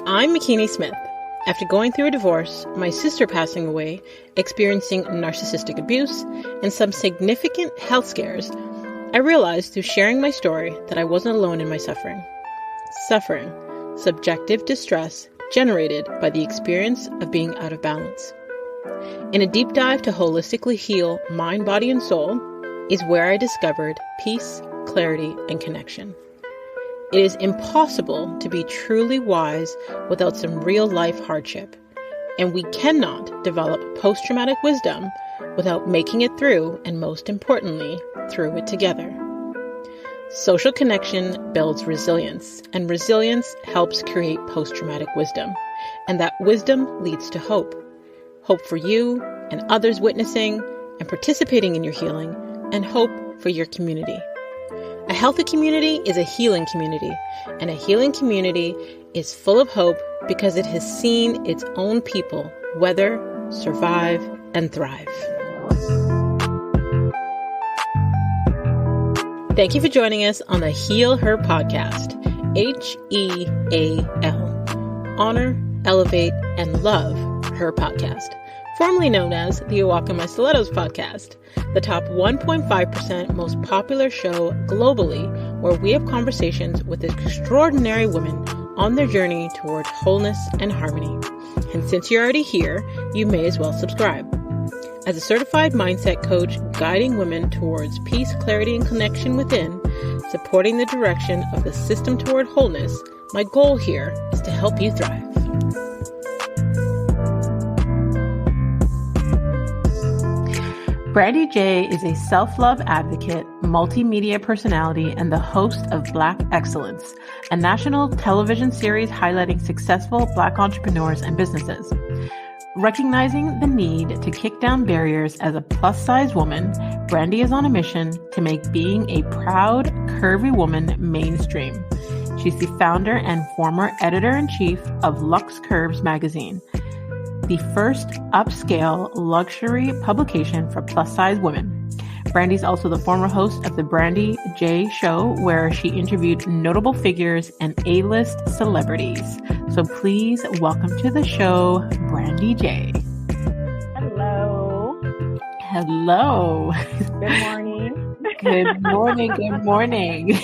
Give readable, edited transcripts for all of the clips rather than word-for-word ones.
I'm McKinney Smith. After going through a divorce, my sister passing away, experiencing narcissistic abuse, and some significant health scares, I realized through sharing my story that I wasn't alone in my suffering. Suffering, subjective distress generated by the experience of being out of balance. In a deep dive to holistically heal mind, body, and soul is where I discovered peace, clarity, and connection. It is impossible to be truly wise without some real-life hardship, and we cannot develop post-traumatic wisdom without making it through, and most importantly, through it together. Social connection builds resilience, and resilience helps create post-traumatic wisdom, and that wisdom leads to hope. Hope for you and others witnessing and participating in your healing, and hope for your community. A healthy community is a healing community, and a healing community is full of hope because it has seen its own people weather, survive, and thrive. Thank you for joining us on the Heal Her podcast, HEAL. Honor, elevate, and love her podcast, formerly known as the Walk in My Stilettos podcast, the top 1.5% most popular show globally, where we have conversations with extraordinary women on their journey toward wholeness and harmony. And since you're already here, you may as well subscribe. As a certified mindset coach guiding women towards peace, clarity, and connection within, supporting the direction of the system toward wholeness, my goal here is to help you thrive. Brandee J is a self-love advocate, multimedia personality, and the host of Black Excellence, a national television series highlighting successful Black entrepreneurs and businesses. Recognizing the need to kick down barriers as a plus-size woman, Brandee is on a mission to make being a proud, curvy woman mainstream. She's the founder and former editor-in-chief of Luxe Kurves magazine, the first upscale luxury publication for plus-size women. Brandee's also the former host of the Brandee J Show, where she interviewed notable figures and A-list celebrities. So please welcome to the show, Brandee J. Hello. Hello. Good morning. Good morning. Good morning.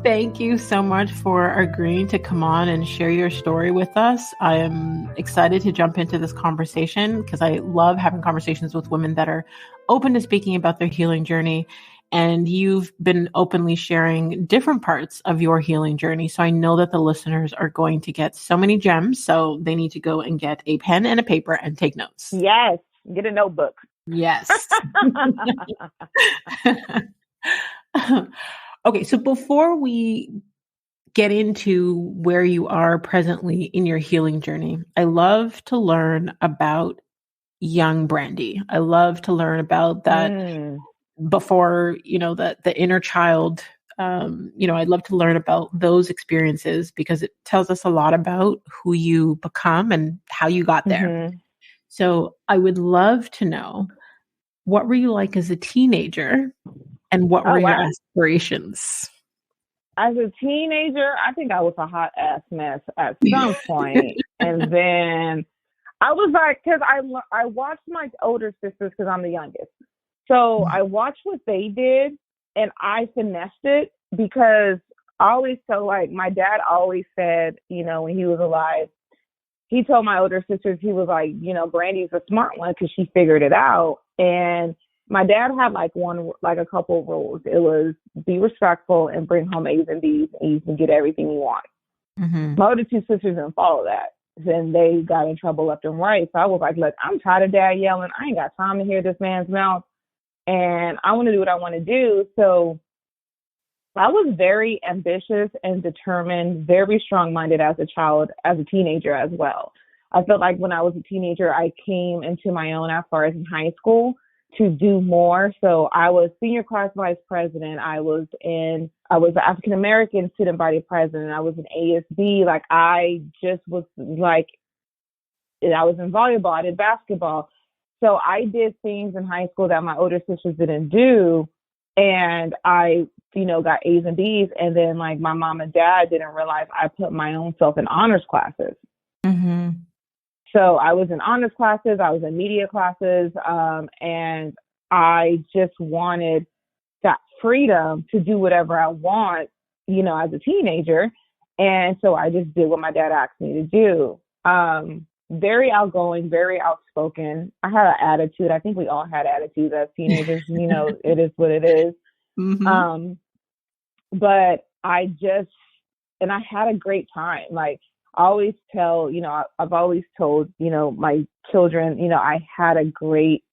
Thank you so much for agreeing to come on and share your story with us. I am excited to jump into this conversation because I love having conversations with women that are open to speaking about their healing journey. And you've been openly sharing different parts of your healing journey. So I know that the listeners are going to get so many gems. So they need to go and get a pen and a paper and take notes. Yes. Get a notebook. Yes. Okay, so before we get into where you are presently in your healing journey, I love to learn about young Brandee. I love to learn about that before, the inner child. I'd love to learn about those experiences because it tells us a lot about who you become and how you got there. Mm-hmm. So I would love to know, what were you like as a teenager? And what were your aspirations? As a teenager, I think I was a hot ass mess at some point. And then I was like, because I watched my older sisters because I'm the youngest. So I watched what they did and I finessed it because I always felt like my dad always said, when he was alive, he told my older sisters, he was like, Brandee's a smart one because she figured it out. And my dad had a couple of rules. It was be respectful and bring home A's and B's, and you can get everything you want. Mm-hmm. My other two sisters didn't follow that. Then they got in trouble left and right. So I was like, look, I'm tired of dad yelling. I ain't got time to hear this man's mouth. And I want to do what I want to do. So I was very ambitious and determined, very strong-minded as a child, as a teenager as well. I felt like when I was a teenager, I came into my own as far as in high school to do more. So I was senior class vice president. I was the African American student body president. I was an ASB. I was in volleyball. I did basketball. So I did things in high school that my older sisters didn't do. And I, got A's and B's. And then like my mom and dad didn't realize I put my own self in honors classes. Mm-hmm. So I was in honors classes, I was in media classes, and I just wanted that freedom to do whatever I want, as a teenager. And so I just did what my dad asked me to do. Very outgoing, very outspoken. I had an attitude. I think we all had attitudes as teenagers. It is what it is. Mm-hmm. But and I had a great time. Like I always tell, I've always told, my children, I had a great,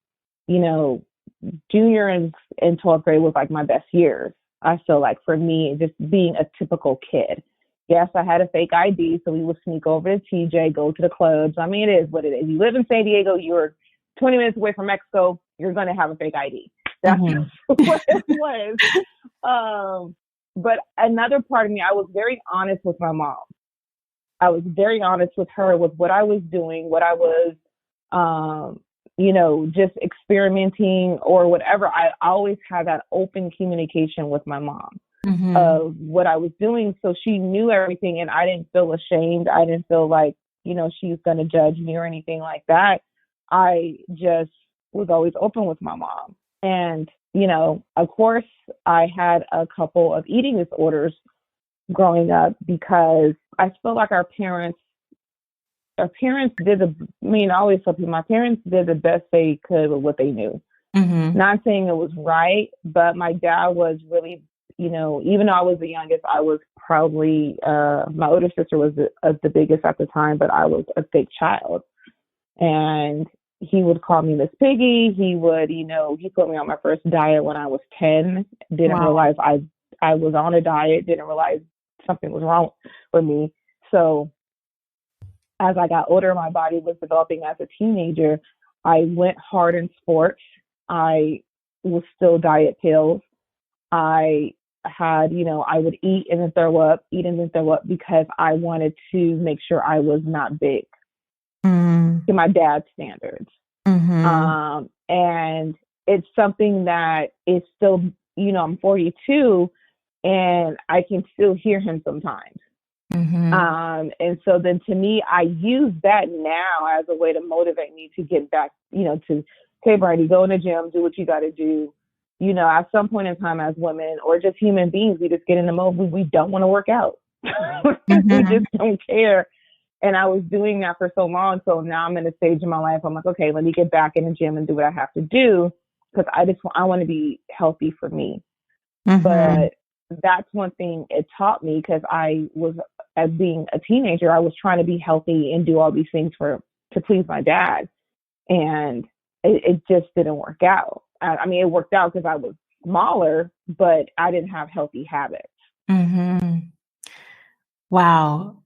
junior and 12th grade was like my best years. I feel like for me, just being a typical kid. Yes, I had a fake ID, so we would sneak over to TJ, go to the clubs. I mean, it is what it is. You live in San Diego, you're 20 minutes away from Mexico, you're going to have a fake ID. That's what it was. But another part of me, I was very honest with my mom. I was very honest with her with what I was doing, what I was, just experimenting or whatever. I always had that open communication with my mom of what I was doing. So she knew everything and I didn't feel ashamed. I didn't feel like, she's going to judge me or anything like that. I just was always open with my mom. And, of course, I had a couple of eating disorders growing up because I feel like our parents did I always tell people my parents did the best they could with what they knew. Not saying it was right, but my dad was really, even though I was the youngest, I was probably, my older sister was the biggest at the time, but I was a big child. And he would call me Miss Piggy. He would, he put me on my first diet when I was 10. Didn't realize I was on a diet. Didn't realize something was wrong with me. So as I got older, my body was developing as a teenager. I went hard in sports. I was still diet pills. I had, I would eat and then throw up because I wanted to make sure I was not big to my dad's standards. And it's something that is still, I'm 42 and I can still hear him sometimes. And so then to me, I use that now as a way to motivate me to get back, to, okay, Brandee, go in the gym, do what you got to do. At some point in time as women or just human beings, we just get in the mode. We don't want to work out. We just don't care. And I was doing that for so long. So now I'm in a stage in my life. I'm like, okay, let me get back in the gym and do what I have to do because I want to be healthy for me. But that's one thing it taught me because I was, as being a teenager, I was trying to be healthy and do all these things to please my dad. And it just didn't work out. I mean, it worked out because I was smaller, but I didn't have healthy habits. Wow.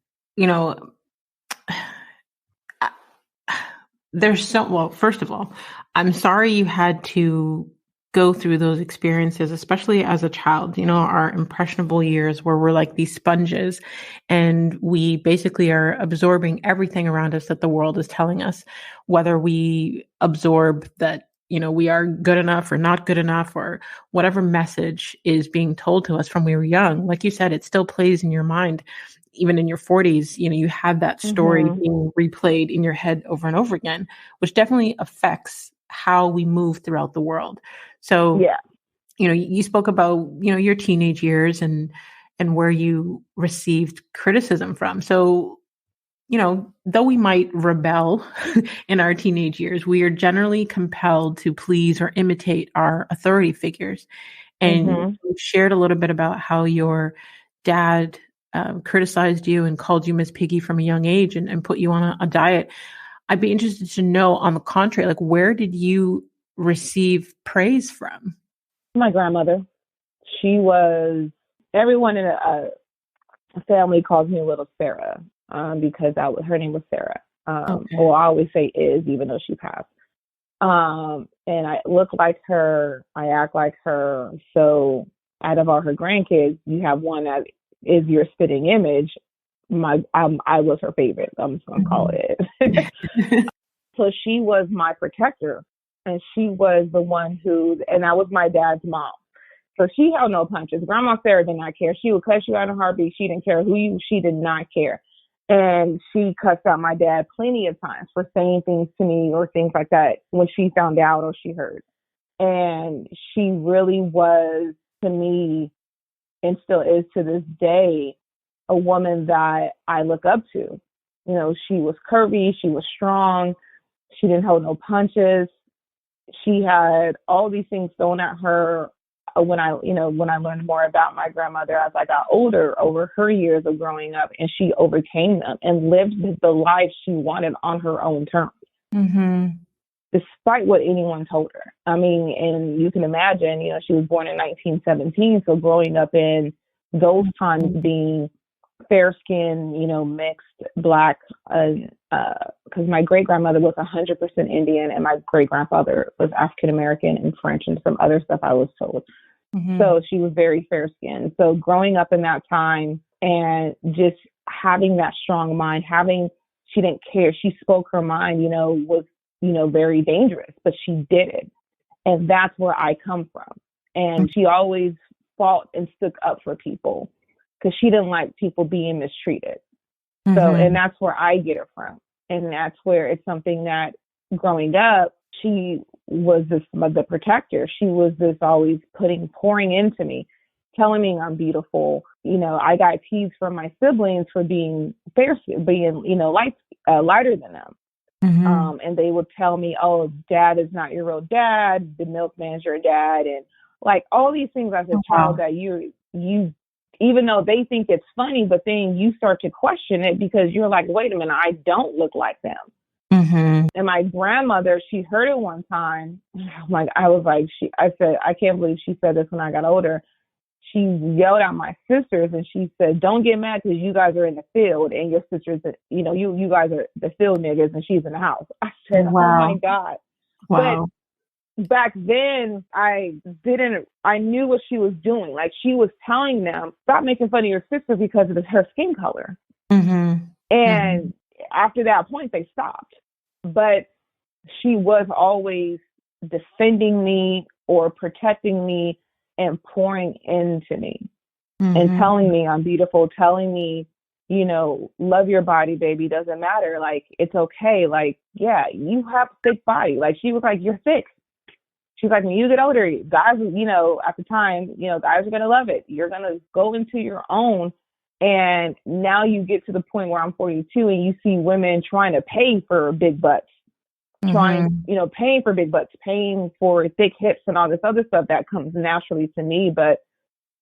First of all, I'm sorry you had to go through those experiences, especially as a child, our impressionable years where we're like these sponges and we basically are absorbing everything around us that the world is telling us, whether we absorb that, we are good enough or not good enough or whatever message is being told to us from we were young. Like you said, it still plays in your mind. Even in your 40s, you have that story being replayed in your head over and over again, which definitely affects how we move throughout the world. So, you spoke about, your teenage years and where you received criticism from. So, though we might rebel in our teenage years, we are generally compelled to please or imitate our authority figures. And you shared a little bit about how your dad criticized you and called you Miss Piggy from a young age and put you on a diet. I'd be interested to know, on the contrary, like where did you receive praise from? My grandmother. She was, everyone in a family calls me Little Sarah because her name was Sarah. Well, I always say is, even though she passed. And I look like her, I act like her. So out of all her grandkids, you have one that is your spitting image. I was her favorite. I'm just gonna call it. So she was my protector, and she was the one and that was my dad's mom. So she held no punches. Grandma Sarah did not care. She would cuss you out in a heartbeat. She didn't care she did not care. And she cussed out my dad plenty of times for saying things to me or things like that when she found out or she heard. And she really was, to me, and still is to this day, a woman that I look up to. You know, she was curvy. She was strong. She didn't hold no punches. She had all these things thrown at her when I learned more about my grandmother as I got older over her years of growing up, and she overcame them and lived the life she wanted on her own terms, despite what anyone told her. I mean, and you can imagine, you know, she was born in 1917, so growing up in those times, being fair skin, you know, mixed black, because my great grandmother was 100% Indian and my great grandfather was African American and French and some other stuff I was told. So she was very fair skinned. So growing up in that time and just having that strong mind, she didn't care. She spoke her mind, you know, was, you know, very dangerous, but she did it. And that's where I come from. And she always fought and stuck up for people because she didn't like people being mistreated. So, and that's where I get it from. And that's where it's something that growing up, she was the protector. She was this always pouring into me, telling me I'm beautiful. You know, I got teased from my siblings for being you know, lighter than them. And they would tell me, oh, dad is not your real dad. The milkman's your dad. And like all these things as a child that you, even though they think it's funny, but then you start to question it because you're like, wait a minute, I don't look like them. And my grandmother, she heard it one time. I said, I can't believe she said this when I got older. She yelled at my sisters and she said, don't get mad because you guys are in the field and your sisters, you know, you guys are the field niggas and she's in the house. I said, oh my God. Wow. But back then I knew what she was doing. Like she was telling them, stop making fun of your sister because of her skin color. And after that point, they stopped. But she was always defending me or protecting me and pouring into me and telling me I'm beautiful, telling me, you know, love your body, baby. Doesn't matter. Like, it's okay. Like, yeah, you have a thick body. Like, she was like, you're thick. She's like, when you get older, guys, you know, at the time, you know, guys are going to love it. You're going to go into your own. And now you get to the point where I'm 42 and you see women trying to pay for big butts, paying for big butts, paying for thick hips and all this other stuff that comes naturally to me. But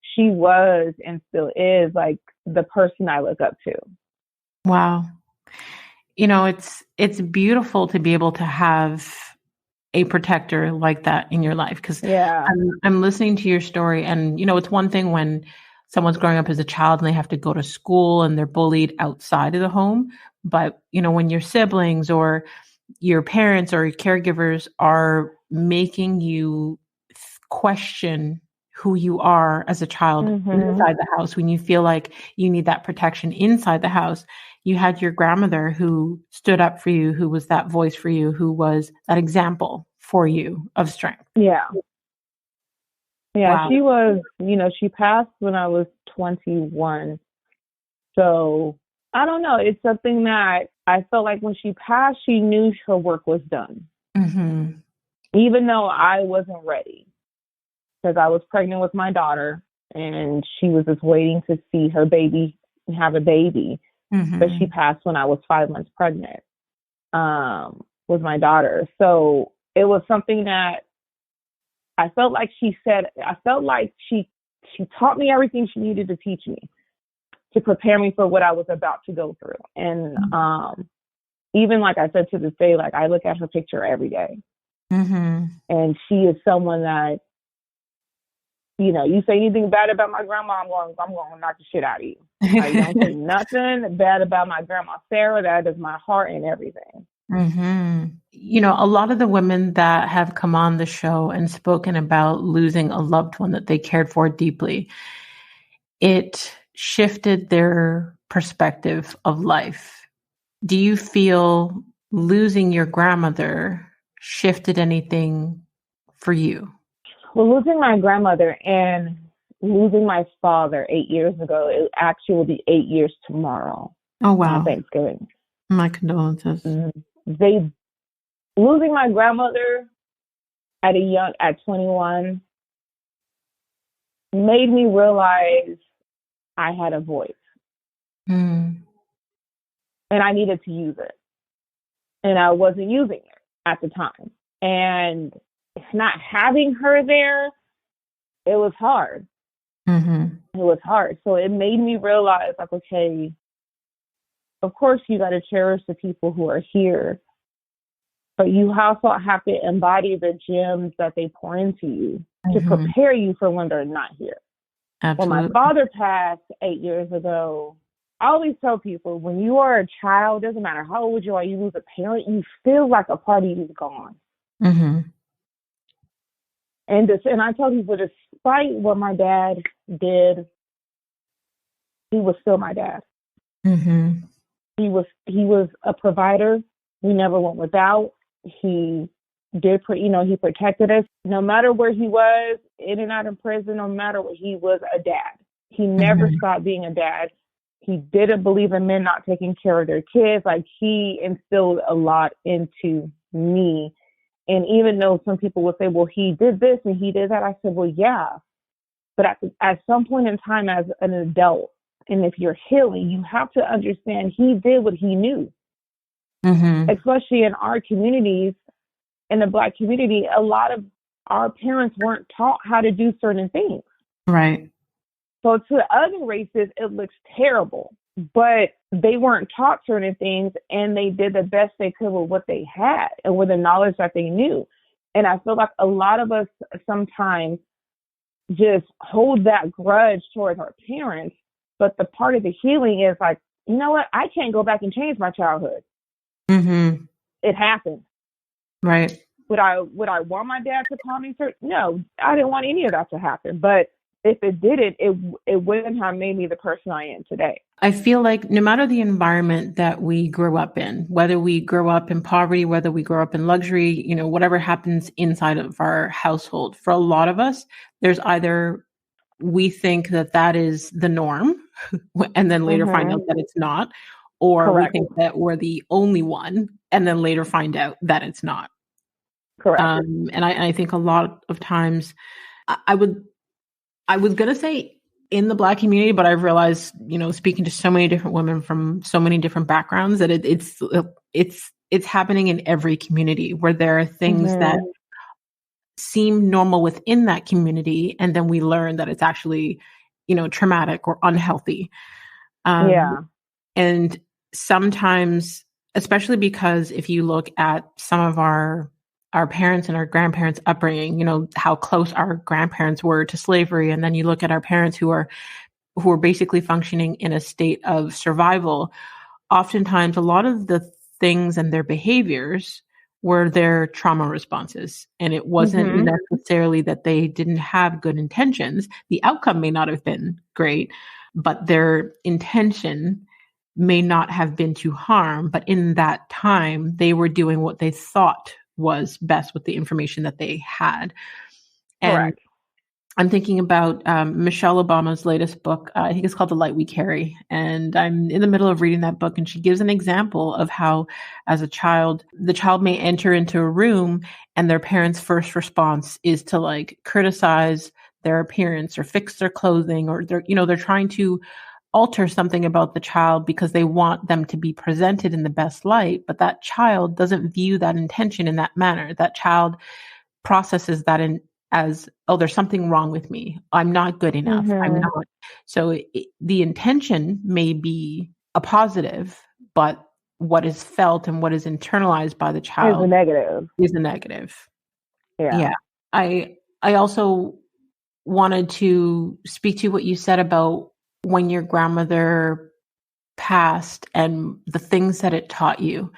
she was and still is like the person I look up to. Wow. You know, it's beautiful to be able to have a protector like that in your life. Cause I'm listening to your story and, you know, it's one thing when someone's growing up as a child and they have to go to school and they're bullied outside of the home. But, you know, when your siblings or your parents or your caregivers are making you question who you are as a child inside the house, when you feel like you need that protection inside the house, you had your grandmother who stood up for you, who was that voice for you, who was that example for you of strength. Yeah. Wow. She was, you know, she passed when I was 21. So I don't know. It's something that I felt like when she passed, she knew her work was done. Even though I wasn't ready, because I was pregnant with my daughter and she was just waiting to see her baby have a baby. But she passed when I was 5 months pregnant with my daughter. So it was something that I felt like she taught me everything she needed to teach me to prepare me for what I was about to go through. And even like I said, to this day, like I look at her picture every day. And she is someone that, you know, you say anything bad about my grandma, I'm going to knock the shit out of you. I don't say nothing bad about my grandma Sarah. That is my heart and everything. You know, a lot of the women that have come on the show and spoken about losing a loved one that they cared for deeply, it shifted their perspective of life. Do you feel losing your grandmother shifted anything for you? Well, losing my grandmother and losing my father 8 years ago, it actually will be 8 years tomorrow. Oh, wow. On Thanksgiving. My condolences. They losing my grandmother at 21 made me realize I had a voice. And I needed to use it. And I wasn't using it at the time. And not having her there, it was hard. It was hard. So it made me realize, like, okay, of course you got to cherish the people who are here, but you also have to embody the gems that they pour into you to prepare you for when they're not here. Absolutely. When my father passed 8 years ago, I always tell people, when you are a child, doesn't matter how old you are, you lose a parent, you feel like a part of you is gone. And I tell people, despite what my dad did, he was still my dad. He was a provider. We never went without. He did, he protected us. No matter where he was, in and out of prison, no matter what, he was a dad. He never stopped being a dad. He didn't believe in men not taking care of their kids. Like, he instilled a lot into me. And even though some people would say, well, he did this and he did that, I said, well, yeah. But at some point in time as an adult, and if you're healing, you have to understand he did what he knew. Especially in our communities, in the Black community, a lot of our parents weren't taught how to do certain things. Right. So to other races, it looks terrible, but they weren't taught certain things, and they did the best they could with what they had and with the knowledge that they knew. And I feel like a lot of us sometimes just hold that grudge towards our parents. But the part of the healing is like, you know what? I can't go back and change my childhood. It happened. Right. Would I want my dad to call me? No, I didn't want any of that to happen. But if it didn't, it wouldn't have made me the person I am today. I feel like no matter the environment that we grow up in, whether we grow up in poverty, whether we grow up in luxury, whatever happens inside of our household, for a lot of us, there's either we think that is the norm and then later find out that it's not, or Correct. we think that we're the only one and then later find out that it's not. Correct. And I think a lot of times I was going to say in the Black community, but I've realized, speaking to so many different women from so many different backgrounds, that it's happening in every community where there are things that seem normal within that community, and then we learn that it's actually, traumatic or unhealthy. And sometimes, especially because if you look at some of our parents and our grandparents' upbringing, how close our grandparents were to slavery, and then you look at our parents who are basically functioning in a state of survival. Oftentimes, a lot of the things and their behaviors were their trauma responses. And it wasn't necessarily that they didn't have good intentions. The outcome may not have been great, but their intention may not have been to harm. But in that time, they were doing what they thought was best with the information that they had. And Correct. I'm thinking about Michelle Obama's latest book. I think it's called The Light We Carry. And I'm in the middle of reading that book. And she gives an example of how, as a child, the child may enter into a room and their parents' first response is to criticize their appearance or fix their clothing, or they're trying to alter something about the child because they want them to be presented in the best light. But that child doesn't view that intention in that manner. That child processes that as, oh, there's something wrong with me. I'm not good enough. I'm not. So the intention may be a positive, but what is felt and what is internalized by the child is a negative. Yeah. I also wanted to speak to what you said about when your grandmother passed and the things that it taught you.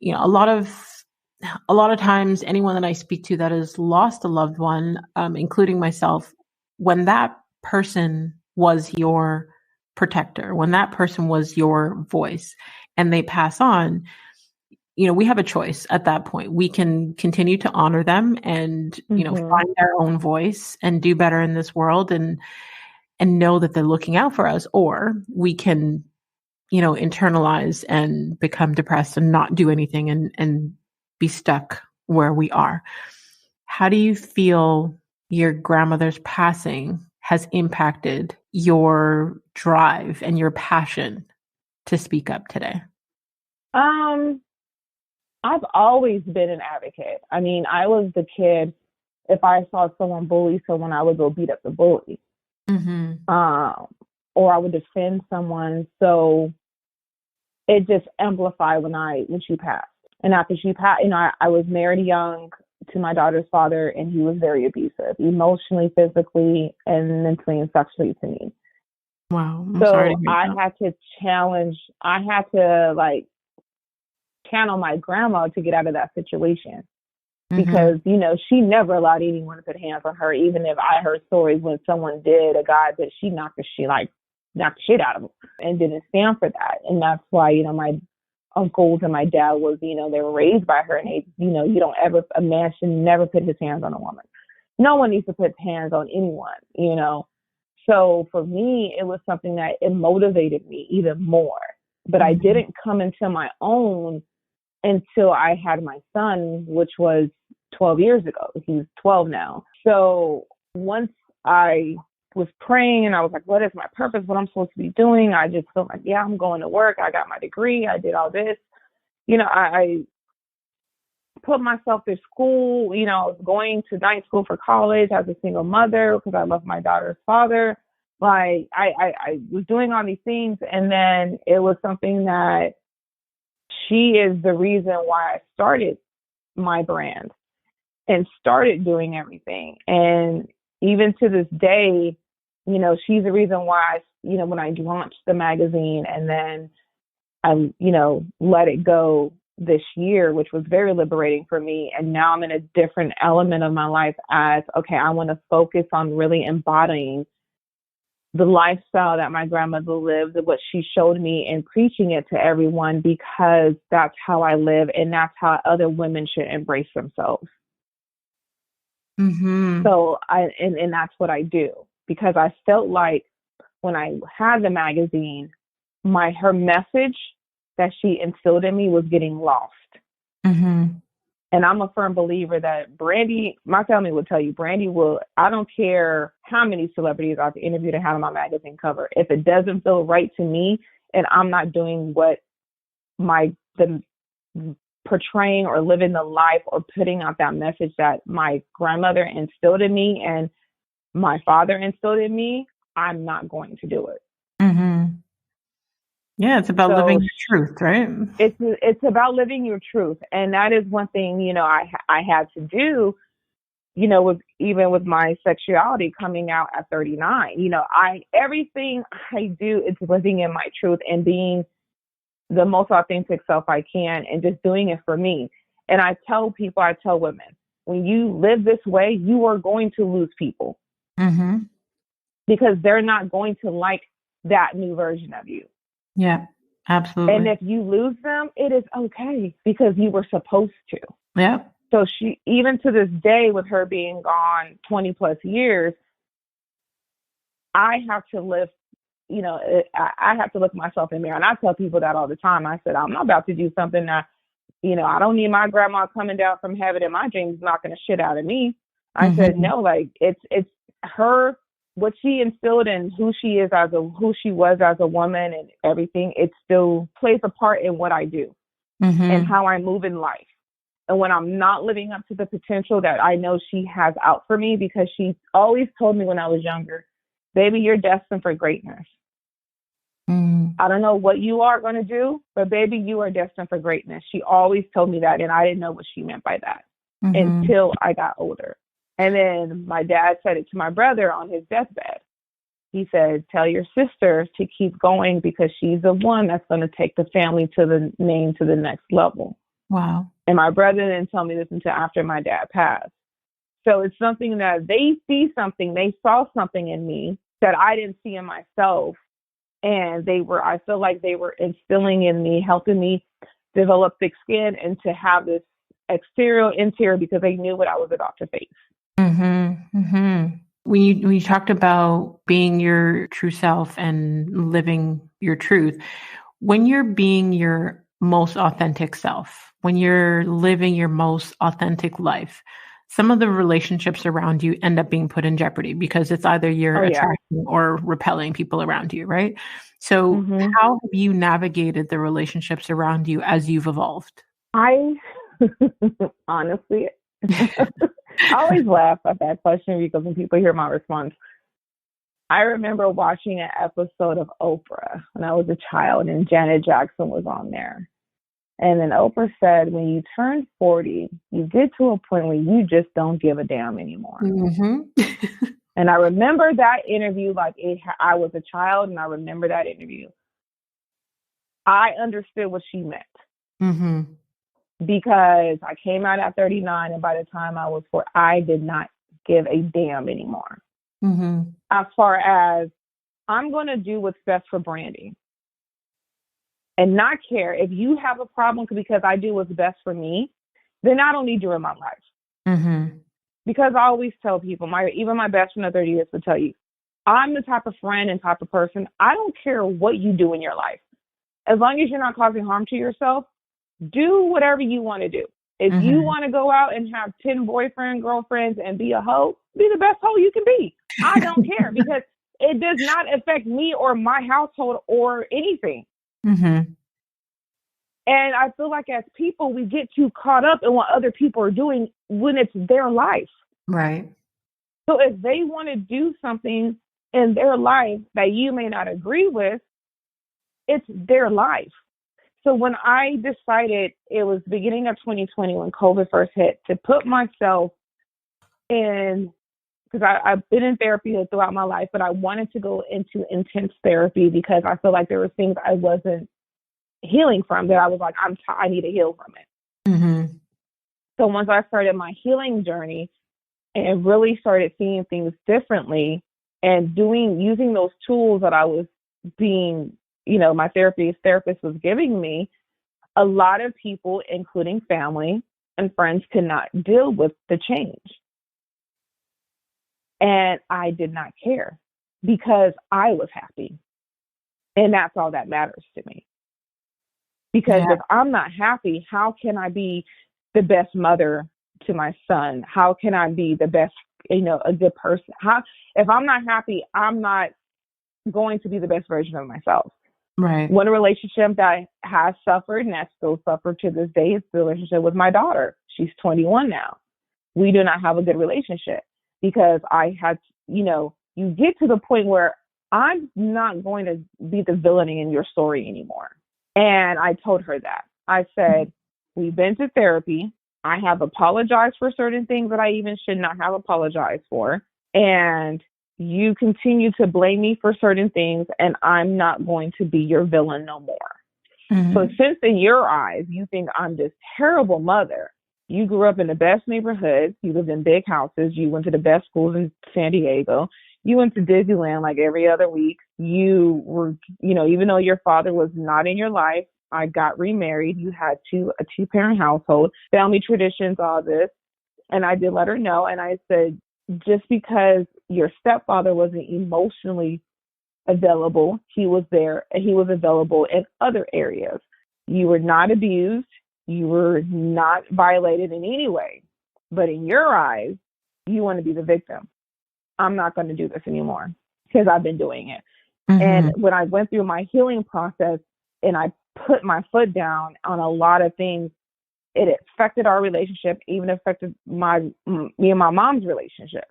A lot of times, anyone that I speak to that has lost a loved one, including myself, when that person was your protector, when that person was your voice, and they pass on, we have a choice at that point. We can continue to honor them and, find our own voice and do better in this world and know that they're looking out for us, or we can, internalize and become depressed and not do anything and be stuck where we are. How do you feel your grandmother's passing has impacted your drive and your passion to speak up today? I've always been an advocate. I mean, I was the kid, if I saw someone bully someone, I would go beat up the bully. Or I would defend someone. So it just amplified when she passed. And after she passed, I was married young to my daughter's father, and he was very abusive, emotionally, physically, and mentally and sexually to me. Wow. So I had to channel my grandma to get out of that situation. Because, she never allowed anyone to put hands on her, even if I heard stories when someone did, a guy that she knocked the shit out of him and didn't stand for that. And that's why, my uncles and my dad was, they were raised by her, and they, you don't ever, a man should never put his hands on a woman. No one needs to put hands on anyone, So for me, it was something that it motivated me even more. But I didn't come into my own until I had my son, which was 12 years ago. He's 12 now. So once I was praying and I was like, what is my purpose? What I'm supposed to be doing? I just felt like, yeah, I'm going to work. I got my degree. I did all this. I put myself through school. I was going to night school for college as a single mother because I love my daughter's father. Like I was doing all these things. And then it was something that she is the reason why I started my brand and started doing everything. And even to this day, she's the reason why, when I launched the magazine and then I, let it go this year, which was very liberating for me. And now I'm in a different element of my life as, okay, I want to focus on really embodying the lifestyle that my grandmother lived, what she showed me, and preaching it to everyone, because that's how I live and that's how other women should embrace themselves. So and that's what I do, because I felt like when I had the magazine, her message that she instilled in me was getting lost. And I'm a firm believer that Brandee, my family will tell you, Brandee will, I don't care how many celebrities I've interviewed and had on my magazine cover. If it doesn't feel right to me and I'm not doing what the portraying or living the life or putting out that message that my grandmother instilled in me and my father instilled in me, I'm not going to do it. Yeah, it's about living your truth, right? It's about living your truth. And that is one thing, I had to do, with my sexuality coming out at 39. Everything I do is living in my truth and being the most authentic self I can and just doing it for me. And I tell women, when you live this way, you are going to lose people because they're not going to like that new version of you. Yeah, absolutely. And if you lose them, it is okay because you were supposed to. Yeah. So she, even to this day, with her being gone 20 plus years, I have to live, I have to look myself in the mirror. And I tell people that all the time. I said, I'm not about to do something that, I don't need my grandma coming down from heaven and my dreams knocking the shit out of me. I said, no, like it's her, what she instilled in who she was as a woman and everything. It still plays a part in what I do and how I move in life. And when I'm not living up to the potential that I know she has out for me, because she always told me when I was younger, baby, you're destined for greatness. I don't know what you are going to do, but baby, you are destined for greatness. She always told me that. And I didn't know what she meant by that until I got older. And then my dad said it to my brother on his deathbed. He said, tell your sister to keep going because she's the one that's going to take the family to the next level. Wow. And my brother didn't tell me this until after my dad passed. So it's something that they saw something in me that I didn't see in myself. And I feel like they were instilling in me, helping me develop thick skin and to have this exterior, interior, because they knew what I was about to face. Mm-hmm. Mm-hmm. When you talked about being your true self and living your truth, when you're being your most authentic self, when you're living your most authentic life, some of the relationships around you end up being put in jeopardy because it's either you're attracting or repelling people around you, right? So how have you navigated the relationships around you as you've evolved? I honestly, I always laugh at that question because when people hear my response, I remember watching an episode of Oprah when I was a child and Janet Jackson was on there. And then Oprah said, when you turn 40, you get to a point where you just don't give a damn anymore. And I remember that interview like I was a child, and I remember that interview. I understood what she meant because I came out at 39, and by the time I was 4, I did not give a damn anymore. As far as I'm going to do what's best for Brandee and not care if you have a problem because I do what's best for me, then I don't need you in my life. Because I always tell people, even my best friend of 30 years will tell you, I'm the type of friend and type of person, I don't care what you do in your life. As long as you're not causing harm to yourself, do whatever you want to do. If you want to go out and have 10 boyfriend, girlfriends and be a hoe, be the best hoe you can be. I don't care because it does not affect me or my household or anything. And I feel like as people, we get too caught up in what other people are doing when it's their life. Right. So if they want to do something in their life that you may not agree with, it's their life. So when I decided, it was beginning of 2020 when COVID first hit, to put myself in, because I've been in therapy throughout my life, but I wanted to go into intense therapy because I feel like there were things I wasn't healing from that I was like, I need to heal from it. So once I started my healing journey and really started seeing things differently and using those tools that I was being, my therapist was giving me, a lot of people, including family and friends, could not deal with the change. And I did not care because I was happy. And that's all that matters to me. Because if I'm not happy, how can I be the best mother to my son? How can I be the best, a good person? If I'm not happy, I'm not going to be the best version of myself. Right. One relationship that has suffered and that still suffers to this day is the relationship with my daughter. She's 21 now. We do not have a good relationship because I had, you get to the point where I'm not going to be the villain in your story anymore. And I told her that. I said, we've been to therapy. I have apologized for certain things that I even should not have apologized for. And you continue to blame me for certain things, and I'm not going to be your villain no more. So since in your eyes, you think I'm this terrible mother, you grew up in the best neighborhoods, you lived in big houses, you went to the best schools in San Diego, you went to Disneyland like every other week, you were, even though your father was not in your life, I got remarried, you had a two-parent household, family traditions, all this. And I did let her know, and I said, just because your stepfather wasn't emotionally available, he was there and he was available in other areas. You were not abused. You were not violated in any way. But in your eyes, you want to be the victim. I'm not going to do this anymore because I've been doing it. And when I went through my healing process and I put my foot down on a lot of things, it affected our relationship, even affected me and my mom's relationship.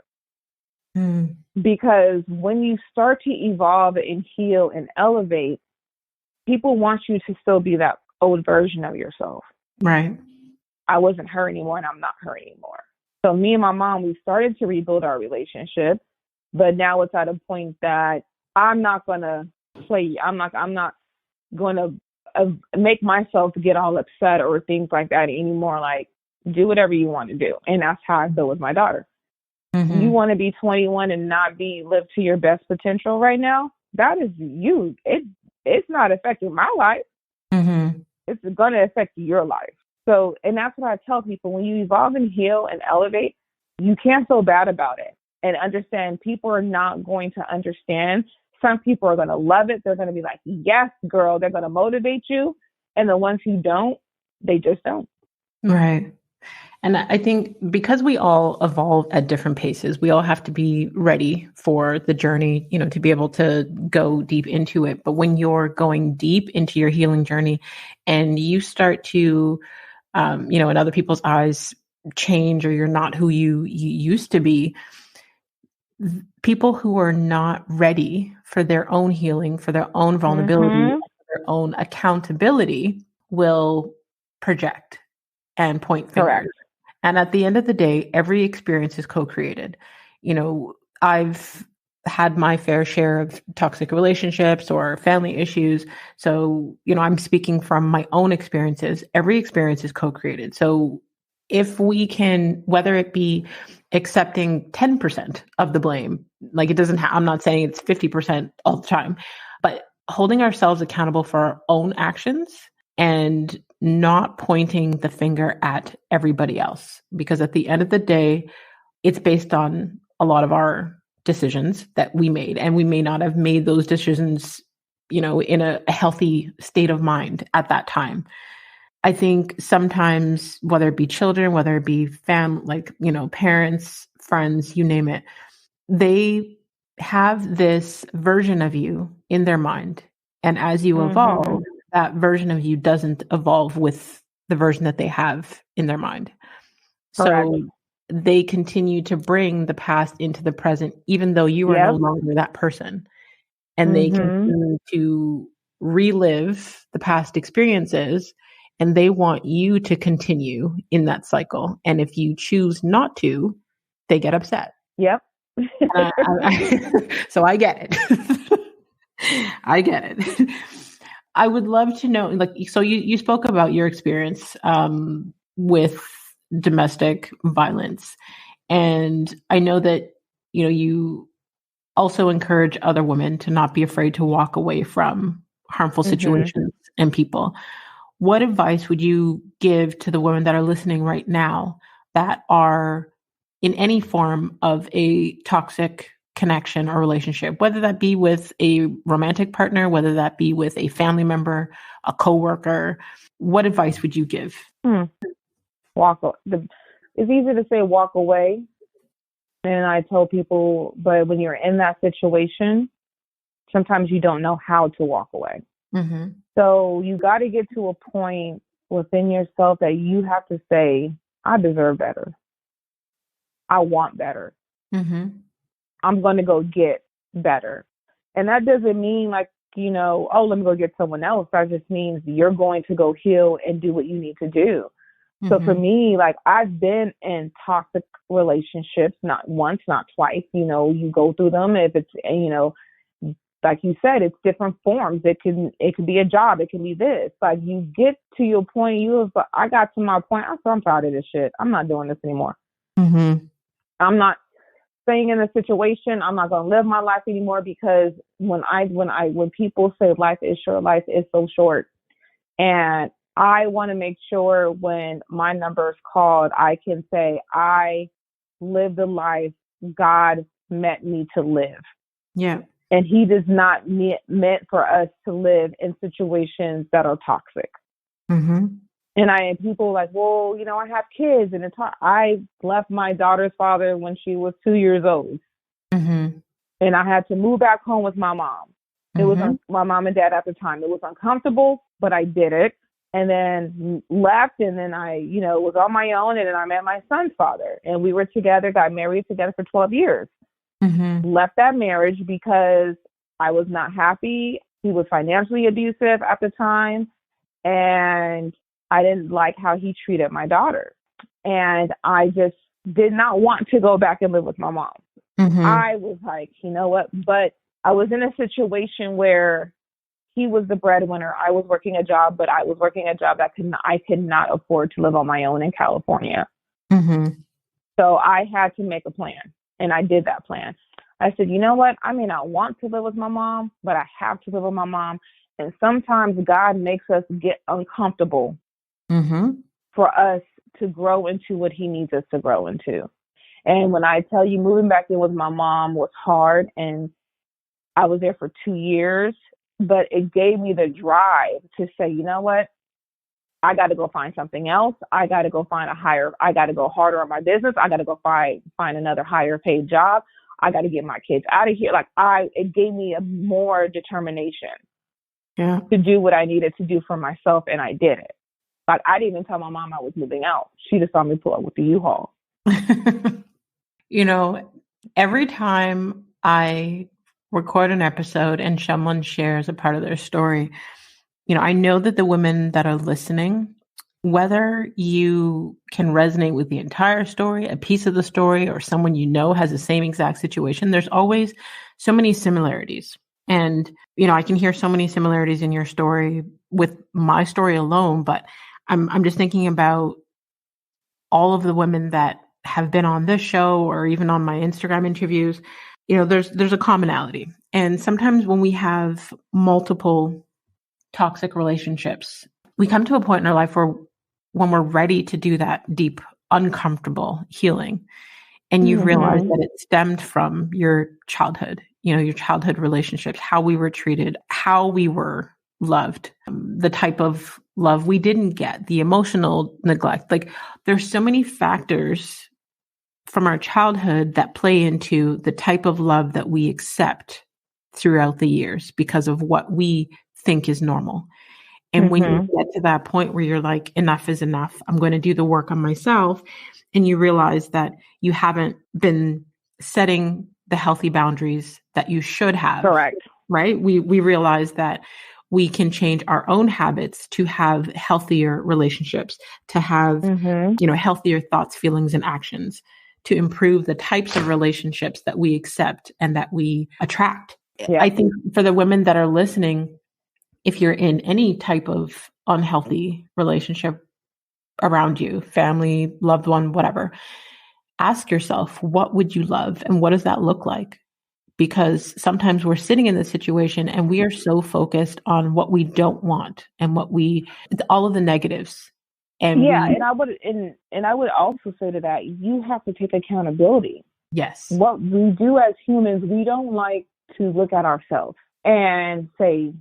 Because when you start to evolve and heal and elevate, people want you to still be that old version of yourself. Right. I wasn't her anymore, and I'm not her anymore. So me and my mom, we started to rebuild our relationship, but now it's at a point that I'm not going to play. I'm not going to make myself get all upset or things like that anymore. Like, do whatever you want to do. And that's how I feel with my daughter. You want to be 21 and not live to your best potential right now? That is you. It's not affecting my life. it's going to affect your life. So, and that's what I tell people, when you evolve and heal and elevate, you can't feel bad about it, and understand people are not going to understand. Some people are going to love it. They're going to be like, yes, girl. They're going to motivate you. And the ones who don't, they just don't. Right. And I think because we all evolve at different paces, we all have to be ready for the journey, to be able to go deep into it. But when you're going deep into your healing journey and you start to, in other people's eyes, change, or you're not who you used to be, people who are not ready for their own healing, for their own vulnerability, for their own accountability will project and point fingers. Correct. And at the end of the day, every experience is co-created. I've had my fair share of toxic relationships or family issues. So, I'm speaking from my own experiences. Every experience is co-created. So if we can, whether it be accepting 10% of the blame, like it doesn't I'm not saying it's 50% all the time, but holding ourselves accountable for our own actions and not pointing the finger at everybody else. Because at the end of the day, it's based on a lot of our decisions that we made. And we may not have made those decisions, in a healthy state of mind at that time. I think sometimes, whether it be children, whether it be parents, friends, you name it, they have this version of you in their mind. And as you evolve, that version of you doesn't evolve with the version that they have in their mind. Correct. So they continue to bring the past into the present, even though you are no longer that person. And they continue to relive the past experiences, and they want you to continue in that cycle. And if you choose not to, they get upset. Yep. So I get it. I get it. I would love to know, so you spoke about your experience with domestic violence. And I know that, you also encourage other women to not be afraid to walk away from harmful situations and people. What advice would you give to the women that are listening right now that are in any form of a toxic connection or relationship, whether that be with a romantic partner, whether that be with a family member, a coworker? What advice would you give? It's easy to say walk away. And I tell people, but when you're in that situation, sometimes you don't know how to walk away. So you got to get to a point within yourself that you have to say, I deserve better. I want better. I'm going to go get better. And that doesn't mean let me go get someone else. That just means you're going to go heal and do what you need to do. So for me, I've been in toxic relationships, not once, not twice. You go through them. If it's, like you said, it's different forms. It could be a job. It can be this. You get to your point. I got to my point. I'm tired of this shit. I'm not doing this anymore. I'm not staying in a situation. I'm not going to live my life anymore, because when people say life is short, life is so short. And I want to make sure when my number is called, I can say, I lived the life God meant me to live. Yeah. And he does not meant for us to live in situations that are toxic. And people well, I have kids, and I left my daughter's father when she was 2 years old. And I had to move back home with my mom. It was my mom and dad at the time. It was uncomfortable, but I did it. And then left, and then I, was on my own, and then I met my son's father, and we were together, got married together for 12 years. Left that marriage because I was not happy. He was financially abusive at the time, and I didn't like how he treated my daughter. And I just did not want to go back and live with my mom. I was like, you know what? But I was in a situation where he was the breadwinner. I was working a job, but I was working a job that I could not afford to live on my own in California. So I had to make a plan, and I did that plan. I said, you know what? I may not want to live with my mom, but I have to live with my mom. And sometimes God makes us get uncomfortable Mm-hmm. for us to grow into what he needs us to grow into. And when I tell you, moving back in with my mom was hard, and I was there for 2 years, but it gave me the drive to say, you know what? I got to go find something else. I got to go I got to go harder on my business. I got to go find another higher paid job. I got to get my kids out of here. It gave me a more determination to do what I needed to do for myself. And I did it. Like, I didn't even tell my mom I was moving out. She just saw me pull up with the U-Haul. You know, every time I record an episode and someone shares a part of their story, you know, I know that the women that are listening, whether you can resonate with the entire story, a piece of the story, or someone you know has the same exact situation, there's always so many similarities. And, you know, I can hear so many similarities in your story with my story alone, but I'm just thinking about all of the women that have been on this show or even on my Instagram interviews. You know, there's a commonality. And sometimes when we have multiple toxic relationships, we come to a point in our life where when we're ready to do that deep, uncomfortable healing, and you realize that it stemmed from your childhood, you know, your childhood relationships, how we were treated, how we were loved, the type of love we didn't get, the emotional neglect. Like, there's so many factors from our childhood that play into the type of love that we accept throughout the years because of what we think is normal. And when you get to that point where you're like, enough is enough, I'm going to do the work on myself, and you realize that you haven't been setting the healthy boundaries that you should have. Correct. Right? We realize that we can change our own habits to have healthier relationships, to have, you know, healthier thoughts, feelings, and actions, to improve the types of relationships that we accept and that we attract. Yeah. I think for the women that are listening, if you're in any type of unhealthy relationship around you, family, loved one, whatever, ask yourself, what would you love? And what does that look like? Because sometimes we're sitting in this situation and we are so focused on what we don't want and all of the negatives. And and I would also say to that, you have to take accountability. Yes. What we do as humans, we don't like to look at ourselves and say,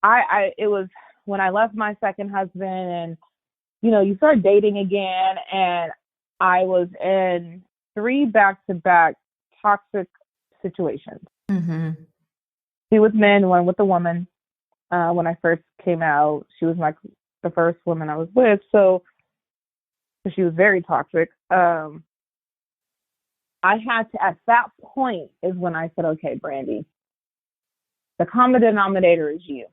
it was when I left my second husband, and, you know, you start dating again, and I was in 3 back-to-back toxic situations. 2 with men, 1 with a woman. When I first came out, she was the first woman I was with, so she was very toxic. I had to, at that point is when I said, okay, Brandee, the common denominator is you.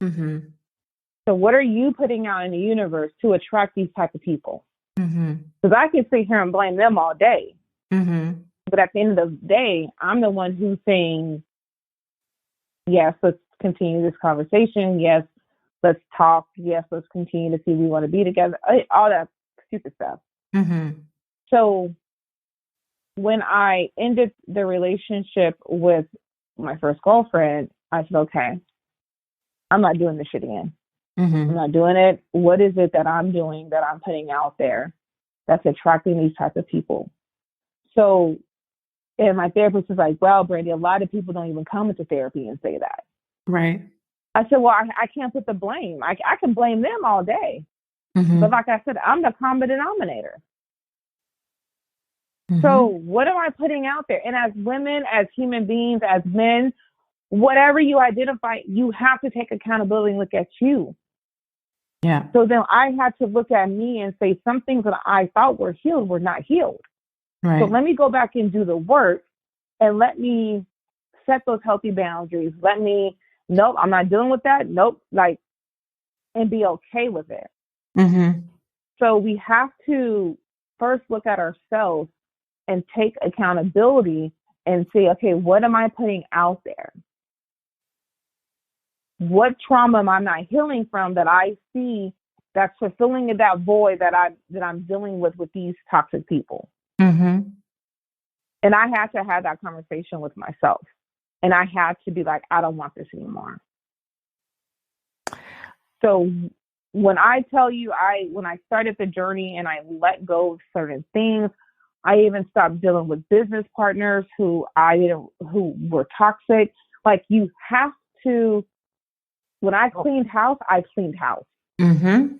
So what are you putting out in the universe to attract these type of people? Because I can sit here and blame them all day. But at the end of the day, I'm the one who's saying, yes, let's continue this conversation. Yes, let's talk. Yes, let's continue to see if we want to be together. All that stupid stuff. So when I ended the relationship with my first girlfriend, I said, okay, I'm not doing this shit again. I'm not doing it. What is it that I'm doing, that I'm putting out there, that's attracting these types of people? So, and my therapist was like, well, Brandee, a lot of people don't even come into therapy and say that. Right. I said, well, I can't put the blame. I can blame them all day. But like I said, I'm the common denominator. So what am I putting out there? And as women, as human beings, as men, whatever you identify, you have to take accountability and look at you. Yeah. So then I had to look at me and say, some things that I thought were healed were not healed. Right. So let me go back and do the work, and let me set those healthy boundaries. Nope, I'm not dealing with that. Nope. And be okay with it. So we have to first look at ourselves and take accountability and say, okay, what am I putting out there? What trauma am I not healing from that I see that's fulfilling that void that I'm dealing with these toxic people? And I had to have that conversation with myself. And I had to be like, I don't want this anymore. So when I tell you, when I started the journey and I let go of certain things, I even stopped dealing with business partners who were toxic. Like, you have to, when I cleaned house, I cleaned house. Mm-hmm.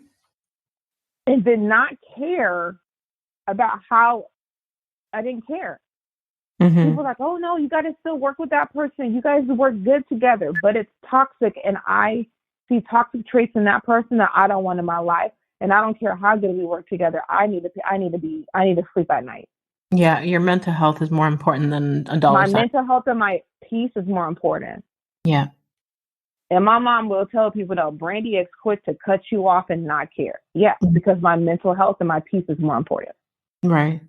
And did not care about how I didn't care. Mm-hmm. People were like, oh no, you got to still work with that person. You guys work good together, but it's toxic. And I see toxic traits in that person that I don't want in my life. And I don't care how good we work together. I need to sleep at night. Yeah. Your mental health is more important than a dollar My sign. mental health and my peace is more important. Yeah. And my mom will tell people, though, Brandee is quick to cut you off and not care. Yeah, because my mental health and my peace is more important. Right.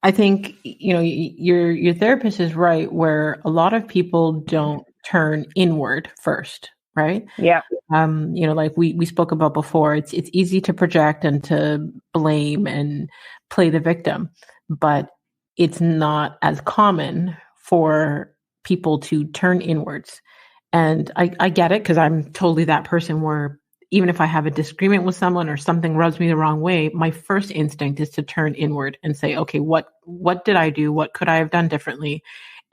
I think, your therapist is right, where a lot of people don't turn inward first, right? Yeah. Like we spoke about before, it's easy to project and to blame and play the victim, but it's not as common for people to turn inwards. And I get it, because I'm totally that person where even if I have a disagreement with someone or something rubs me the wrong way, my first instinct is to turn inward and say, okay, what did I do? What could I have done differently?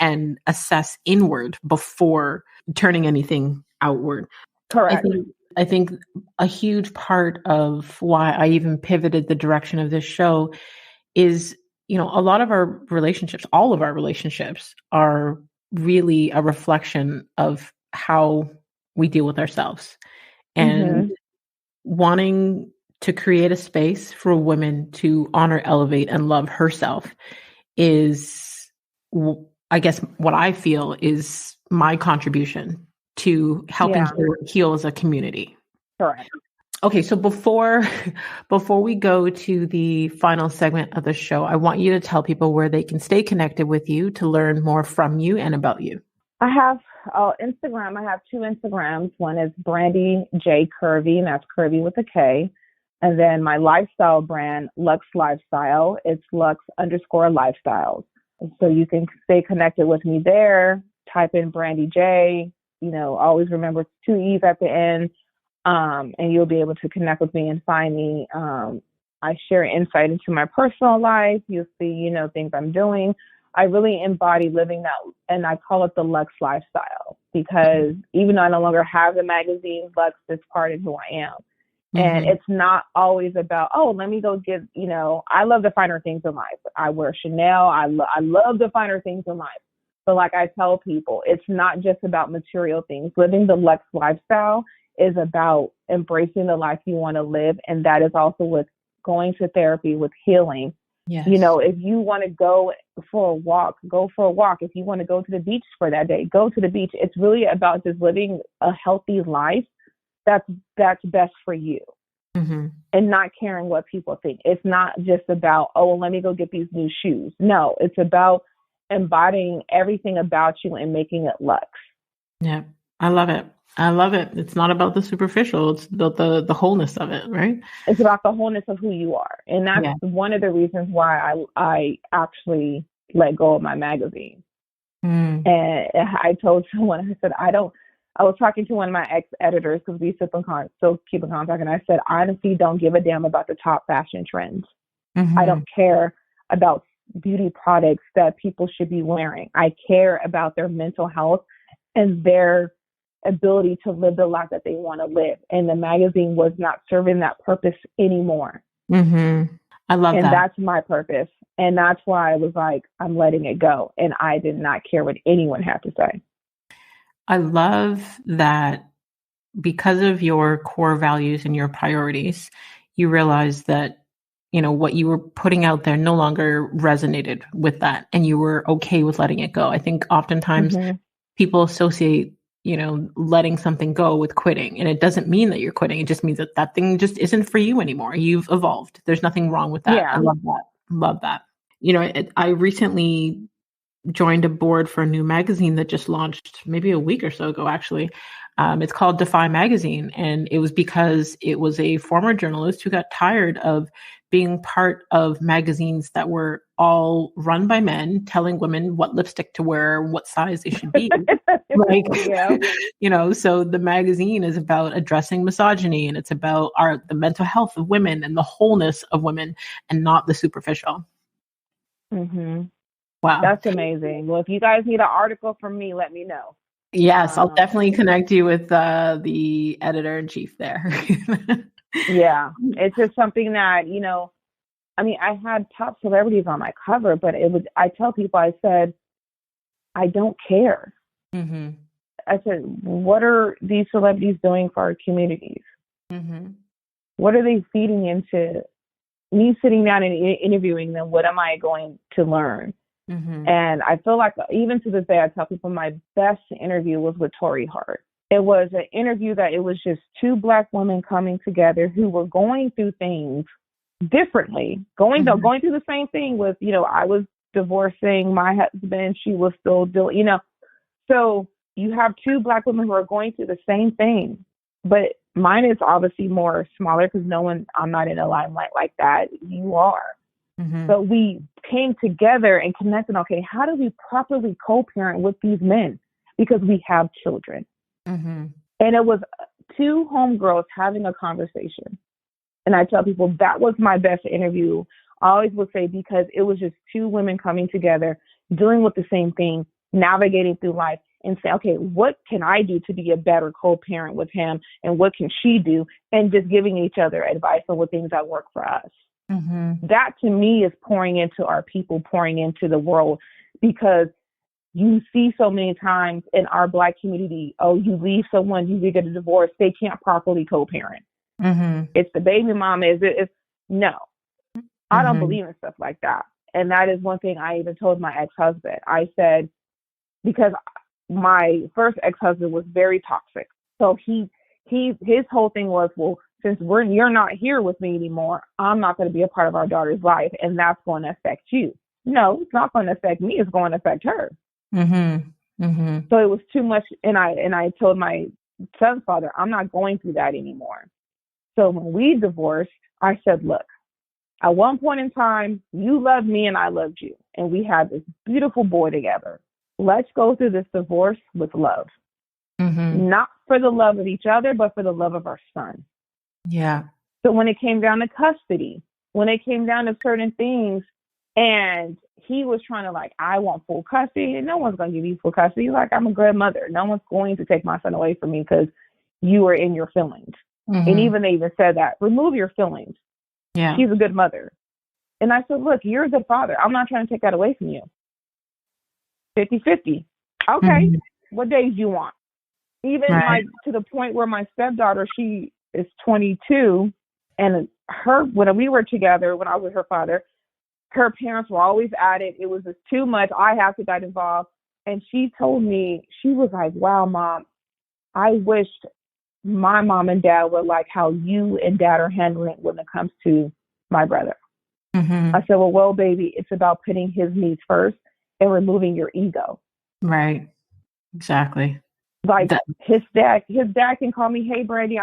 And assess inward before turning anything outward. Correct. I think a huge part of why I even pivoted the direction of this show is, a lot of our relationships, all of our relationships, are really a reflection of how we deal with ourselves. And wanting to create a space for a woman to honor, elevate, and love herself is, I guess, what I feel is my contribution to helping heal as a community. Correct. Okay, so before we go to the final segment of the show, I want you to tell people where they can stay connected with you to learn more from you and about you. I have Instagram. I have 2 Instagrams. One is Brandee J Curvy, and that's curvy with a K. And then my lifestyle brand, Luxe Lifestyle, it's Lux_lifestyles. So you can stay connected with me there. Type in Brandee J. Always remember it's 2 E's at the end. And you'll be able to connect with me and find me. I share insight into my personal life. You'll see, things I'm doing. I really embody living that, and I call it the Luxe lifestyle, because even though I no longer have the magazine, Luxe is part of who I am. And it's not always about, let me go get, I love the finer things in life. I wear Chanel. I love the finer things in life. But like I tell people, it's not just about material things. Living the Luxe lifestyle is about embracing the life you want to live. And that is also with going to therapy, with healing. Yes. If you want to go for a walk, go for a walk. If you want to go to the beach for that day, go to the beach. It's really about just living a healthy life that's best for you, and not caring what people think. It's not just about, let me go get these new shoes. No, it's about embodying everything about you and making it Luxe. Yeah, I love it. I love it. It's not about the superficial. It's about the wholeness of it, right? It's about the wholeness of who you are. And that's one of the reasons why I actually let go of my magazine. And I told someone, I said, I was talking to one of my ex-editors, because we still keep in contact. And I said, I honestly don't give a damn about the top fashion trends. I don't care about beauty products that people should be wearing. I care about their mental health and their ability to live the life that they want to live. And the magazine was not serving that purpose anymore. I love that. And that's my purpose. And that's why I was like, I'm letting it go. And I did not care what anyone had to say. I love that because of your core values and your priorities, you realize that, what you were putting out there no longer resonated with that, and you were okay with letting it go. I think oftentimes people associate, letting something go with quitting. And it doesn't mean that you're quitting. It just means that thing just isn't for you anymore. You've evolved. There's nothing wrong with that. Yeah. I love that. Love that. I recently joined a board for a new magazine that just launched maybe a week or so ago, actually. It's called Defy Magazine. And it was because it was a former journalist who got tired of being part of magazines that were all run by men, telling women what lipstick to wear, what size they should be. Like, Yeah. So the magazine is about addressing misogyny, and it's about the mental health of women and the wholeness of women, and not the superficial. Mm-hmm. Wow. That's amazing. Well, if you guys need an article from me, let me know. Yes, I'll definitely connect you with the editor-in-chief there. Yeah, it's just something that, I mean, I had top celebrities on my cover, but I tell people, I said, I don't care. Mm-hmm. I said, what are these celebrities doing for our communities? Mm-hmm. What are they feeding into me sitting down and interviewing them? What am I going to learn? Mm-hmm. And I feel like even to this day, I tell people my best interview was with Tori Hart. It was an interview that it was just two Black women coming together who were going through things differently, going through the same thing with, I was divorcing my husband, she was still doing, so you have two Black women who are going through the same thing, but mine is obviously more smaller because I'm not in a limelight like that. You are. Mm-hmm. So we came together and connected. Okay, how do we properly co-parent with these men? Because we have children. Mm-hmm. And it was two homegirls having a conversation. And I tell people that was my best interview. I always would say, because it was just two women coming together, dealing with the same thing, navigating through life, and say, okay, what can I do to be a better co-parent with him? And what can she do? And just giving each other advice on what things that work for us. Mm-hmm. That to me is pouring into our people, pouring into the world, because you see so many times in our Black community, you leave someone, you get a divorce, they can't properly co-parent. Mm-hmm. It's the baby mama. No, I don't believe in stuff like that. And that is one thing I even told my ex-husband. I said, because my first ex-husband was very toxic. So his whole thing was, well, since you're not here with me anymore, I'm not going to be a part of our daughter's life, and that's going to affect you. No, it's not going to affect me. It's going to affect her. Mm-hmm. Mm-hmm. So it was too much, and I told my son's father, I'm not going through that anymore. So when we divorced, I said, look, at one point in time, you loved me and I loved you, and we had this beautiful boy together. Let's go through this divorce with love. Mm-hmm. Not for the love of each other, but for the love of our son. Yeah. So when it came down to custody, when it came down to certain things, and he was trying to I want full custody, and no one's going to give you full custody. I'm a good mother. No one's going to take my son away from me because you are in your feelings. Mm-hmm. And even they even said that, remove your feelings. Yeah. She's a good mother. And I said, look, you're a good father. I'm not trying to take that away from you. 50-50. Okay. What days do you want? Even to the point where my stepdaughter, she is 22, and when we were together, when I was with her father, her parents were always at it. It was just too much. I have to get involved. And she told me, she was like, wow, Mom, I wished my mom and dad were like how you and dad are handling it when it comes to my brother. Mm-hmm. I said, well, baby, it's about putting his needs first and removing your ego. Right. Exactly. His dad can call me, hey, Brandee,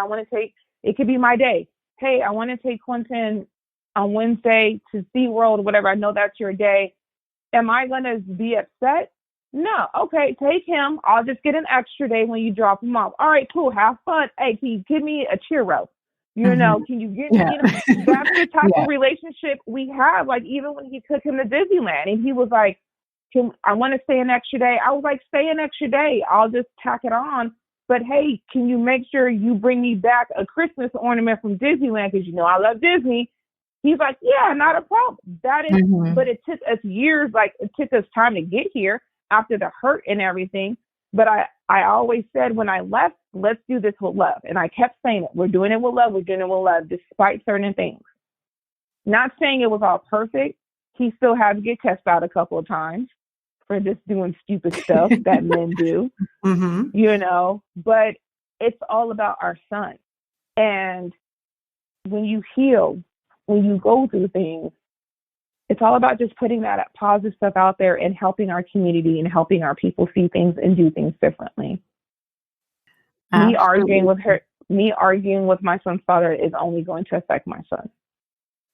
it could be my day. Hey, I want to take Quentin on Wednesday to SeaWorld, whatever. I know that's your day. Am I going to be upset? No. Okay, take him. I'll just get an extra day when you drop him off. All right, cool. Have fun. Hey, can you give me a churro? Can you get that's the type of relationship we have. Even when he took him to Disneyland and he was like, I want to stay an extra day. I was like, stay an extra day. I'll just tack it on. But hey, can you make sure you bring me back a Christmas ornament from Disneyland? Because I love Disney. He's like, yeah, not a problem. That is, but it took us years. It took us time to get here after the hurt and everything. But I always said when I left, let's do this with love. And I kept saying it. We're doing it with love. We're doing it with love, despite certain things. Not saying it was all perfect. He still had to get cussed out a couple of times for just doing stupid stuff that men do, but it's all about our son. And when you heal, when you go through things, it's all about just putting that positive stuff out there and helping our community and helping our people see things and do things differently. Absolutely. Me arguing with my son's father is only going to affect my son.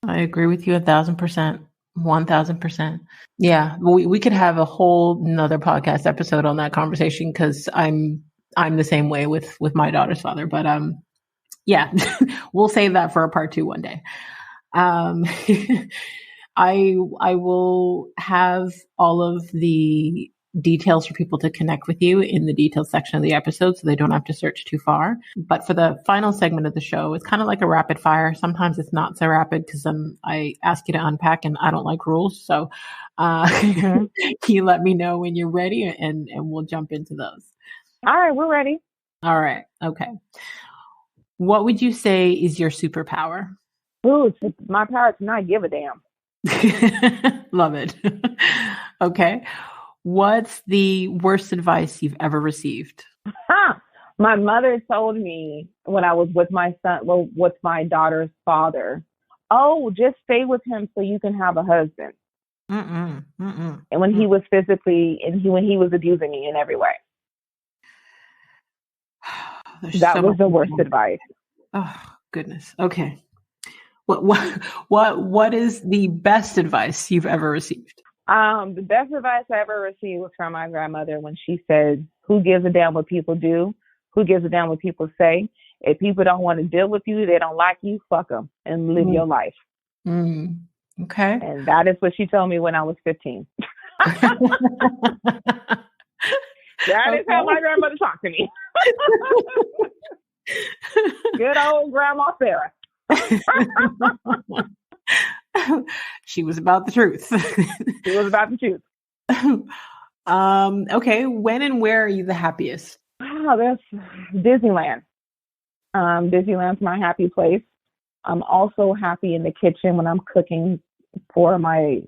I agree with you 1,000%. 1,000%. Yeah. We could have a whole another podcast episode on that conversation because I'm the same way with my daughter's father. But yeah, we'll save that for a part 2 one day. I will have all of the details for people to connect with you in the details section of the episode so they don't have to search too far. But for the final segment of the show, it's kind of like a rapid fire. Sometimes it's not so rapid because I ask you to unpack and I don't like rules. So can you let me know when you're ready and we'll jump into those. All right, we're ready. All right. Okay. What would you say is your superpower? Ooh, my power to not give a damn. Love it. Okay. What's the worst advice you've ever received? My mother told me when I was with my my daughter's father, oh, just stay with him so you can have a husband. And when he was physically, when he was abusing me in every way. That was the worst advice. Oh, goodness. Okay. What is the best advice you've ever received? The best advice I ever received was from my grandmother when she said, who gives a damn what people do? Who gives a damn what people say? If people don't want to deal with you, they don't like you, fuck them and live your life. Okay. And that is what she told me when I was 15. That is how my grandmother talked to me. Good old Grandma Sarah. She was about the truth. She was about the truth. Okay. When and where are you the happiest? Oh, that's Disneyland. Disneyland's my happy place. I'm also happy in the kitchen when I'm cooking for my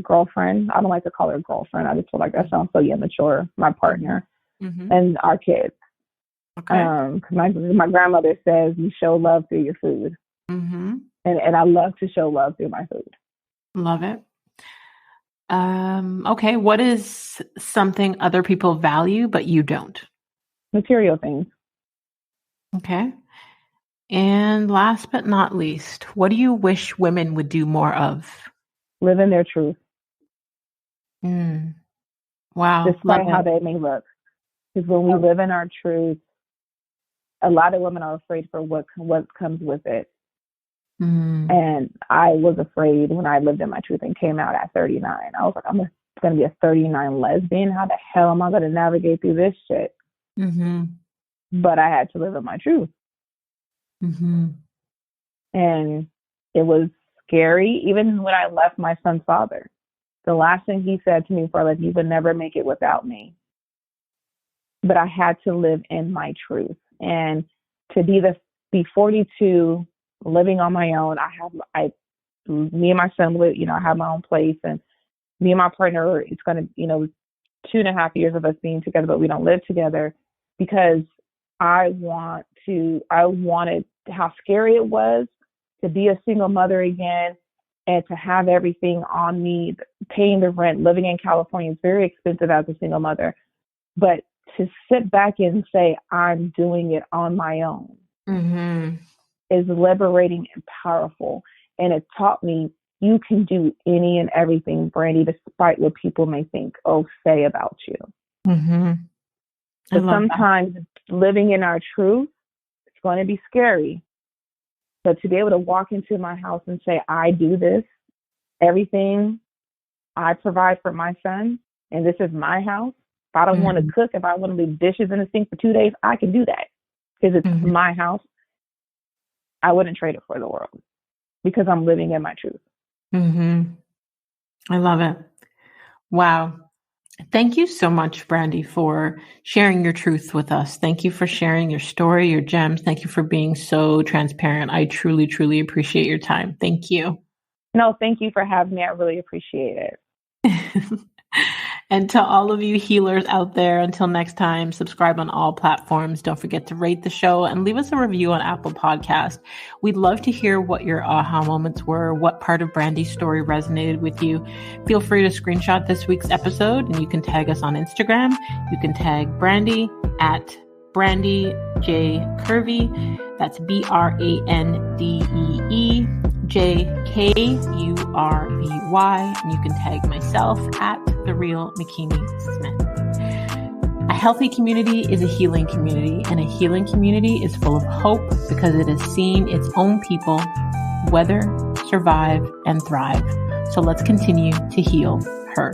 girlfriend. I don't like to call her girlfriend. I just feel like that sounds so immature. My partner and our kids. Okay. My grandmother says you show love through your food. And I love to show love through my food. Love it. Okay. What is something other people value, but you don't? Material things. Okay. And last but not least, what do you wish women would do more of? Live in their truth. Wow. Despite how they may look. Because when we live in our truth, a lot of women are afraid for what comes with it. And I was afraid when I lived in my truth and came out at 39. I was like, I'm going to be a 39 lesbian. How the hell am I going to navigate through this shit? But I had to live in my truth. And it was scary. Even when I left my son's father, the last thing he said to me for like, you would never make it without me. But I had to live in my truth. And to be 42, living on my own, me and my son live, I have my own place, and me and my partner, it's going to, 2.5 years of us being together, but we don't live together because I wanted how scary it was to be a single mother again and to have everything on me, paying the rent, living in California is very expensive as a single mother, but to sit back and say, I'm doing it on my own is liberating and powerful. And it taught me you can do any and everything, Brandee, despite what people may think or say about you. But sometimes living in our truth, it's going to be scary. But to be able to walk into my house and say, I do this, everything I provide for my son, and this is my house. If I don't want to cook, if I want to leave dishes in the sink for 2 days, I can do that because it's my house. I wouldn't trade it for the world because I'm living in my truth. I love it. Wow. Thank you so much, Brandee, for sharing your truth with us. Thank you for sharing your story, your gems. Thank you for being so transparent. I truly, truly appreciate your time. Thank you. No, thank you for having me. I really appreciate it. And to all of you healers out there, until next time, subscribe on all platforms. Don't forget to rate the show and leave us a review on Apple Podcast. We'd love to hear what your aha moments were, what part of Brandee's story resonated with you. Feel free to screenshot this week's episode and you can tag us on Instagram. You can tag Brandee at Brandee J Curvy. That's BRANDEE. JKURVY, and you can tag myself at The Real McKinney Smith. A healthy community is a healing community, and a healing community is full of hope because it has seen its own people weather, survive, and thrive. So let's continue to heal her.